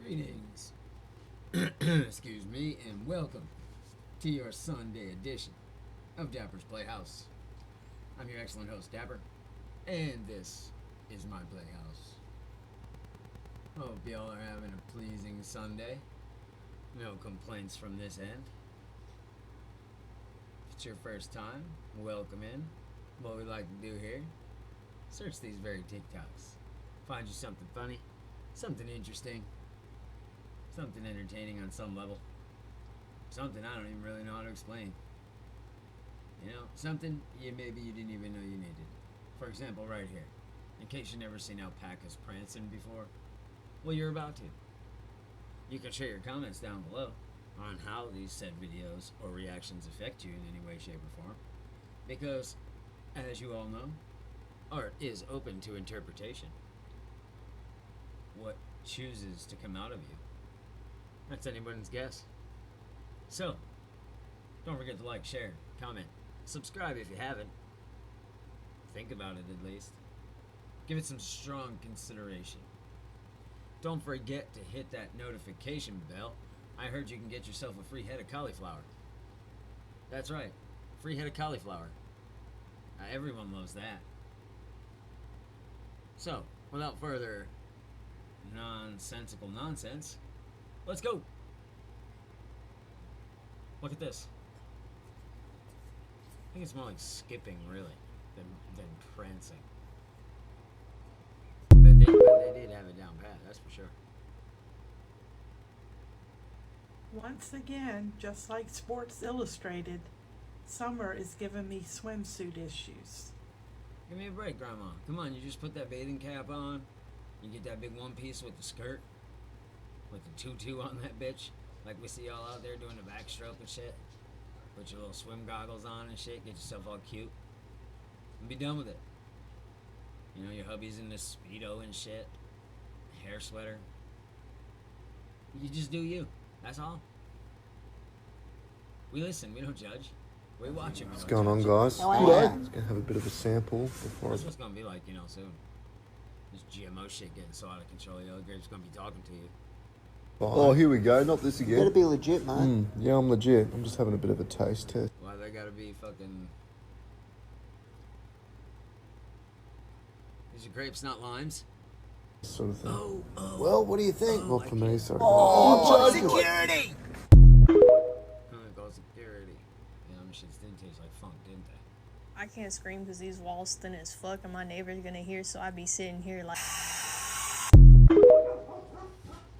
Greetings, excuse me, and welcome to your Sunday edition of Dapper's Playhouse. I'm your excellent host, Dapper, and this is my playhouse. Hope y'all are having a pleasing Sunday. No complaints from this end. If it's your first time, welcome in. What we like to do here, search these very TikToks. Find you something funny, something interesting, something entertaining on some level. Something I don't even really know how to explain. You know, something maybe you didn't even know you needed. For example, right here. In case you've never seen alpacas prancing before, well, you're about to. You can share your comments down below on how these said videos or reactions affect you in any way, shape, or form. Because, as you all know, art is open to interpretation. What chooses to come out of you, that's anyone's guess. So, don't forget to like, share, comment, subscribe if you haven't. Think about it at least. Give it some strong consideration. Don't forget to hit that notification bell. I heard you can get yourself a free head of cauliflower. That's right, free head of cauliflower. Everyone loves that. So, without further nonsensical nonsense, let's go. Look at this. I think it's more like skipping, really, than prancing. But they did have it down pat, that's for sure. Once again, just like Sports Illustrated, summer is giving me swimsuit issues. Give me a break, Grandma. Come on, you just put that bathing cap on. You get that big one piece with the skirt, with the tutu on that bitch, like we see y'all out there doing the backstroke and shit. Put your little swim goggles on and shit, get yourself all cute, and be done with it. You know, your hubby's in this Speedo and shit, hair sweater. You just do you. That's all. We listen, we don't judge. We watch it. What's going on, guys? Oh, Just yeah. gonna have a bit of a sample before That's I... what it's gonna be like, soon. This GMO shit getting so out of control, the other grape's gonna be talking to you. Oh, here we go. Not this Better again. be legit, mate. Yeah, I'm legit. I'm just having a bit of a taste test. Why they gotta be fucking... These are grapes, not limes? Sort of thing. Well, what do you think? Not for me, sorry. Oh, Security! Go security. Yeah, them shits didn't taste like funk, didn't they? I can't scream because these walls thin as fuck and my neighbor's gonna hear, so I be sitting here like.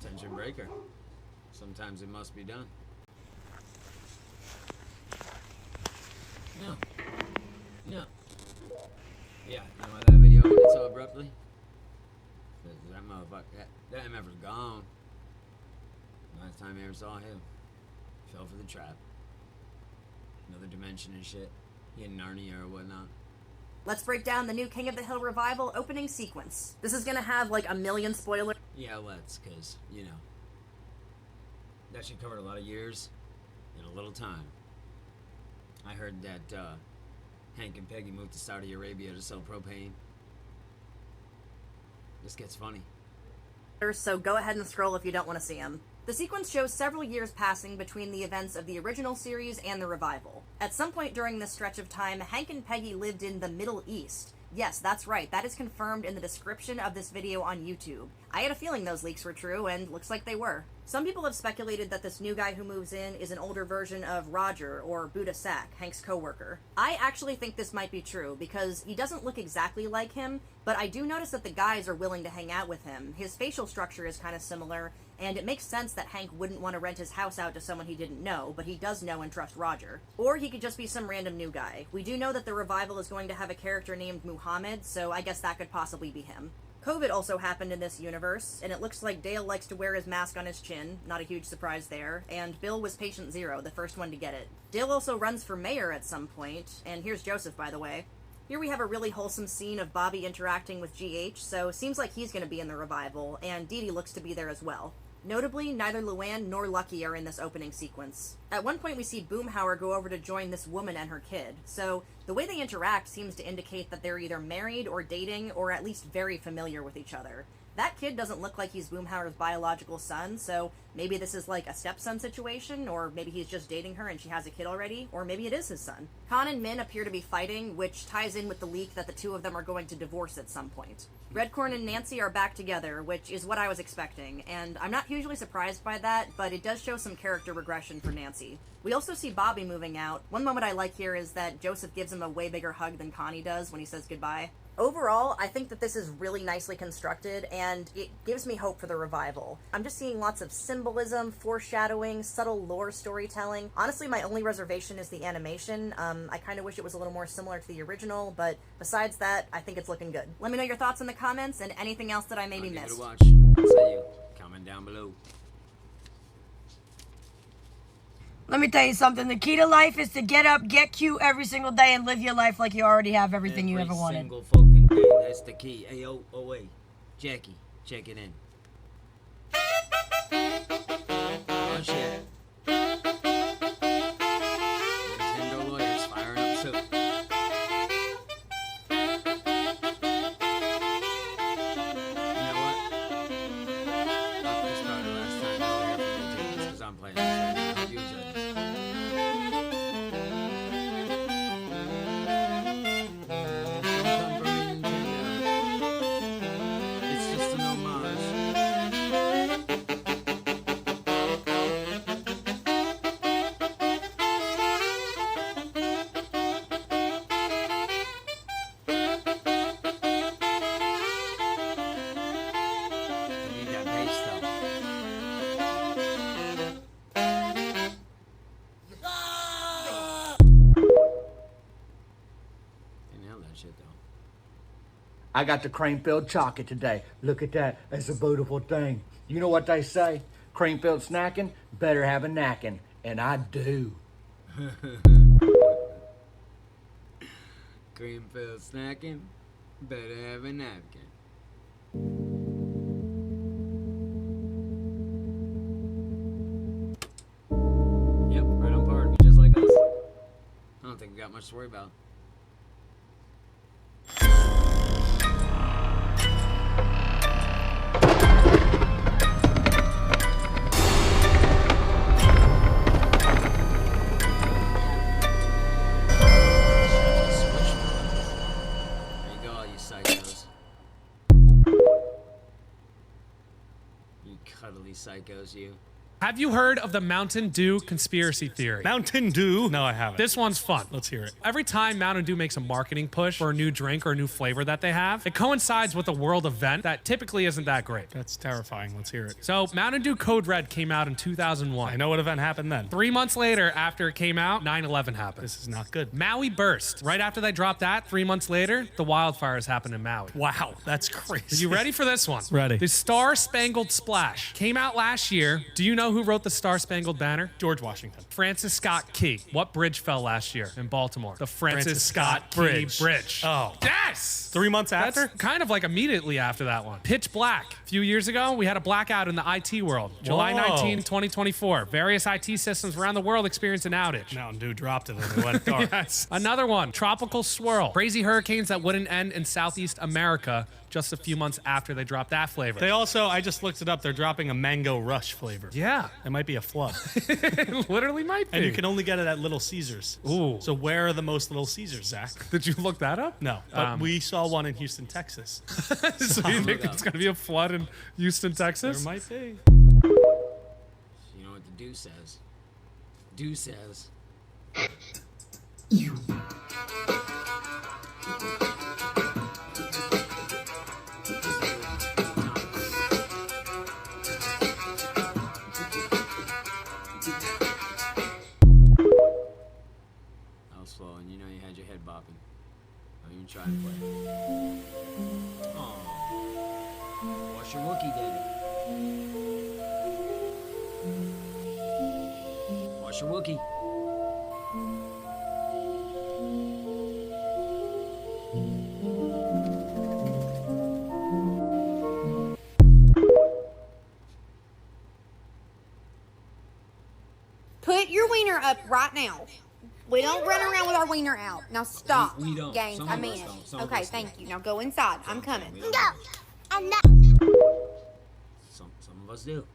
Tension breaker. Sometimes it must be done. No. No. Yeah, you know why that video ended so abruptly? Because that motherfucker, that MF's gone. Last time I ever saw him, fell for the trap. Another dimension and shit. He had Narnia or whatnot. Let's break down the new King of the Hill revival opening sequence. This is gonna have like a million spoilers. Yeah, let's, because, that shit covered a lot of years in a little time. I heard that Hank and Peggy moved to Saudi Arabia to sell propane. This gets funny. So go ahead and scroll if you don't want to see them. The sequence shows several years passing between the events of the original series and the revival. At some point during this stretch of time, Hank and Peggy lived in the Middle East. Yes, that's right, that is confirmed in the description of this video on YouTube. I had a feeling those leaks were true, and looks like they were. Some people have speculated that this new guy who moves in is an older version of Roger, or Buddha Sack, Hank's co-worker. I actually think this might be true, because he doesn't look exactly like him, but I do notice that the guys are willing to hang out with him. His facial structure is kind of similar, and it makes sense that Hank wouldn't want to rent his house out to someone he didn't know, but he does know and trust Roger. Or he could just be some random new guy. We do know that the revival is going to have a character named Muhammad, so I guess that could possibly be him. COVID also happened in this universe, and it looks like Dale likes to wear his mask on his chin, not a huge surprise there, and Bill was patient zero, the first one to get it. Dale also runs for mayor at some point, and here's Joseph, by the way. Here we have a really wholesome scene of Bobby interacting with GH, so seems like he's going to be in the revival, and Dee Dee looks to be there as well. Notably, neither Luann nor Lucky are in this opening sequence. At one point we see Boomhauer go over to join this woman and her kid, so the way they interact seems to indicate that they're either married or dating, or at least very familiar with each other. That kid doesn't look like he's Boomhauer's biological son, so maybe this is like a stepson situation, or maybe he's just dating her and she has a kid already, or maybe it is his son. Khan and Min appear to be fighting, which ties in with the leak that the two of them are going to divorce at some point. Redcorn and Nancy are back together, which is what I was expecting, and I'm not hugely surprised by that, but it does show some character regression for Nancy. We also see Bobby moving out. One moment I like here is that Joseph gives him a way bigger hug than Connie does when he says goodbye. Overall, I think that this is really nicely constructed, and it gives me hope for the revival. I'm just seeing lots of symbolism, foreshadowing, subtle lore storytelling. Honestly, my only reservation is the animation. I kind of wish it was a little more similar to the original, but besides that, I think it's looking good. Let me know your thoughts in the comments and anything else that I maybe Give it missed. a watch. I'll see you. Comment down below. Let me tell you something. The key to life is to get up, get cute every single day, and live your life like you already have everything you ever wanted. Every single fucking day. That's the key. Ayo, Jackie, check it in. Oh shit. Nintendo lawyers firing up suit. You know what? This is probably the last time you'll hear from me too, just 'cause I'm playing this right now. You judge. Don't come for me, Nintendo. It's just an homage. You need that bass though. They nailed that shit though. I got the cream-filled chocolate today. Look at that. That's a beautiful thing. You know what they say? Cream-filled snacking, better have a knacking. And I do. Cream filled snacking, better have a napkin. Yep, right on par. Be just like us. I don't think we got much to worry about. There you go, all you psychos. You cuddly psychos, you. Have you heard of the Mountain Dew conspiracy theory? Mountain Dew? No, I haven't. This one's fun. Let's hear it. Every time Mountain Dew makes a marketing push for a new drink or a new flavor that they have, it coincides with a world event that typically isn't that great. That's terrifying. Let's hear it. So Mountain Dew Code Red came out in 2001. I know what event happened then. 3 months later, after it came out, 9/11 happened. This is not good. Maui burst. Right after they dropped that, 3 months later, the wildfires happened in Maui. Wow, that's crazy. Are you ready for this one? Ready. The Star Spangled Splash came out last year. Do you know who wrote the Star Spangled Banner? George Washington. Francis Scott Key. What bridge fell last year in Baltimore? The Francis Scott Key Bridge. Bridge. Oh. Yes! 3 months That's after? kind of like immediately after that one. Pitch Black. A few years ago, we had a blackout in the IT world. July Whoa. 19, 2024. Various IT systems around the world experienced an outage. Mountain Dew dropped it and it went dark. Yes. Another one, Tropical Swirl. Crazy hurricanes that wouldn't end in Southeast America just a few months after they dropped that flavor. They also, I just looked it up, they're dropping a Mango Rush flavor. Yeah. It might be a flood. It literally might be. And you can only get it at Little Caesars. Ooh. So where are the most Little Caesars, Zach? Did you look that up? No, but we saw one in Houston, Texas. So you think it's going to be a flood in Houston, There Texas? might be. You know what the Dew says? Dew says. That was slow, and you know you had your head bopping. Don't even try to play. Aww. Wash your Wookie did it. Wash your Wookie. Put your wiener up right now. We don't run around with our wiener out. Now stop. We don't. Games. Some I of mean us it. don't. Some of Okay, us thank don't. you. Now go inside. I'm coming. We don't. of us do.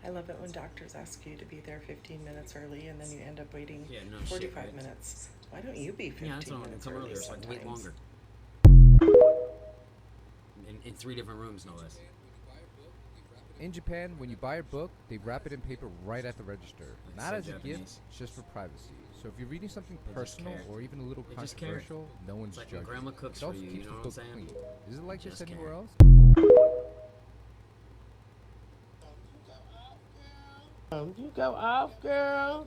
I love it when doctors ask you to be there 15 minutes early and then you end up waiting Yeah, no 45 shit, right? minutes. Why don't you be 15 Yeah, that's what I want minutes to come early earlier so I can wait sometimes? longer. In 3 different rooms, no less. In Japan, when you buy a book, they wrap it in paper right at the register. That's Not so as a Japanese. gift, it's just for privacy. So if you're reading something They just personal care. or even a little They just care. controversial, no one's It's like when judging. grandma cooks It for also you, keeps you know the what I'm book saying? clean. Is it like this Just anywhere care. else? You go off, girl.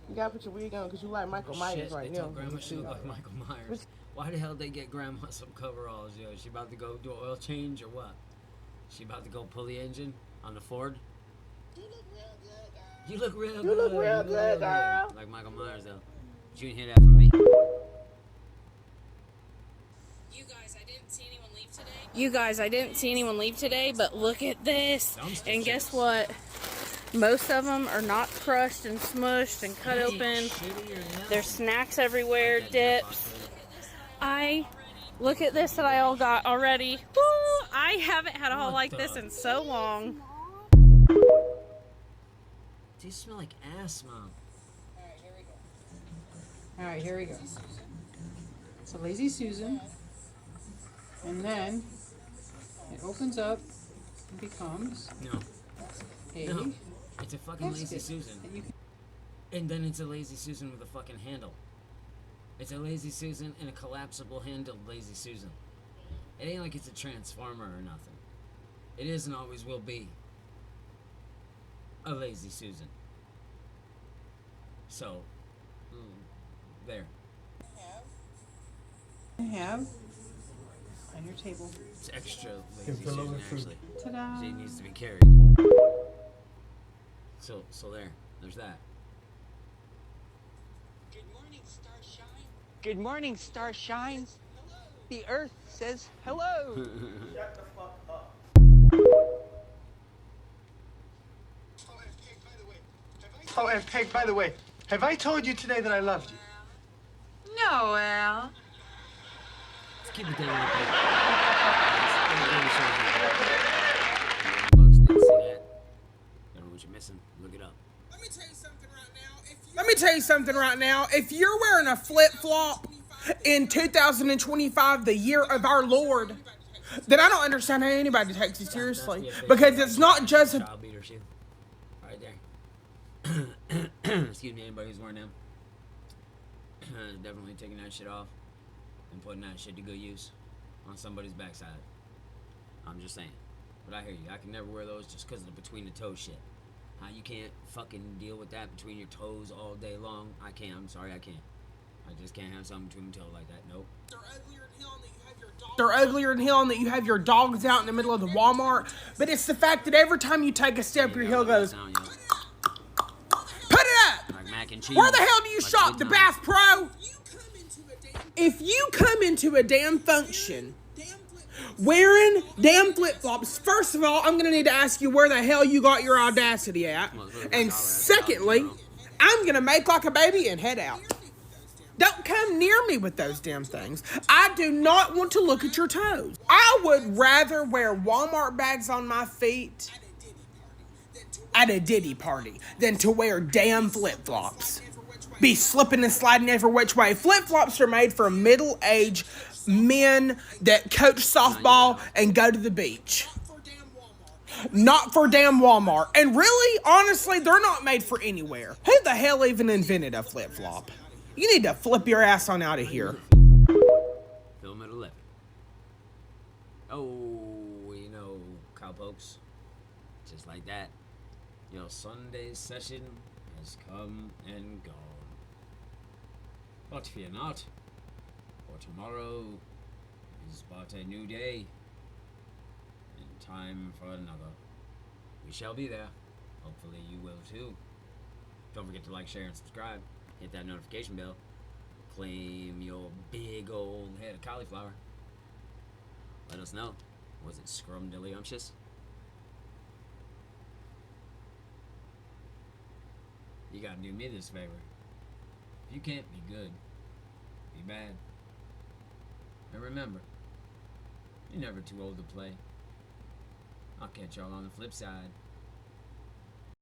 You gotta put your wig on because you like Michael Myers Shit, right they now. told grandma she looked like Michael Myers. Why the hell they get grandma some coveralls, yo? She about to go do an oil change or what? She about to go pull the engine on the Ford? You look real good. You look real good, girl. Like Michael Myers, though. But you didn't hear that from me. You guys, I didn't see anyone leave today, but look at this. And guess what? Most of them are not crushed and smushed and cut open. There's snacks everywhere, dips. Look at this that I all got already. Woo! I haven't had a haul like this in so long. These smell like ass, Mom. Alright, here we go. So Lazy Susan. And then it opens up and becomes No. a No. It's a fucking Lazy basket Susan. that you can- And then it's a Lazy Susan with a fucking handle. It's a Lazy Susan and a collapsible handled Lazy Susan. It ain't like it's a transformer or nothing. It is and always will be a Lazy Susan. So, there. I have on your table. It's extra Lazy Susan, actually. Ta-da! It needs to be carried. So there. There's that. Good morning, Starshine. The Earth says hello. Shut the fuck up. Oh, and Peg, by the way, have I told you today that I loved you? No, Al. Let's keep it down real quick. Bugs didn't see that. Don't know what you're missing. Look it up. Let me tell you something right now. If you're wearing a flip-flop in 2025, the year of our Lord, then I don't understand how anybody takes you seriously. Because it's not just a... Child beater shoe. Right there. Excuse me, anybody who's wearing them. Definitely taking that shit off and putting that shit to good use on somebody's backside. I'm just saying. But I hear you. I can never wear those just because of the between the toes shit. You can't fucking deal with that between your toes all day long. I can't. I'm sorry, I can't. I just can't have something between my toes like that. Nope. They're uglier than hell and that you have your dogs out in the middle of the Walmart. But it's the fact that every time you take a step, your heel goes... Put it up! Like mac and cheese. Where the hell do you Like shop? The good Bass Pro? If you come into a damn function wearing damn flip-flops, first of all, I'm gonna need to ask you where the hell you got your audacity at. And secondly, I'm gonna make like a baby and head out. Don't come near me with those damn things. I do not want to look at your toes. I would rather wear Walmart bags on my feet at a Diddy party than to wear damn flip-flops. Be slipping and sliding every which way. Flip-flops are made for middle-aged men that coach softball and go to the beach. Not for damn Walmart. And really, honestly, they're not made for anywhere. Who the hell even invented a flip-flop? You need to flip your ass on out of here. Film at 11. Oh, you know, cowpokes. Just like that. Your Sunday session has come and gone. But fear not, for tomorrow is but a new day, and time for another. We shall be there. Hopefully you will too. Don't forget to like, share, and subscribe. Hit that notification bell. Claim your big old head of cauliflower. Let us know. Was it scrumdiddlyumptious? You gotta do me this favor. If you can't be good, be bad. And remember, You're never too old to play. I'll catch y'all on the flip side.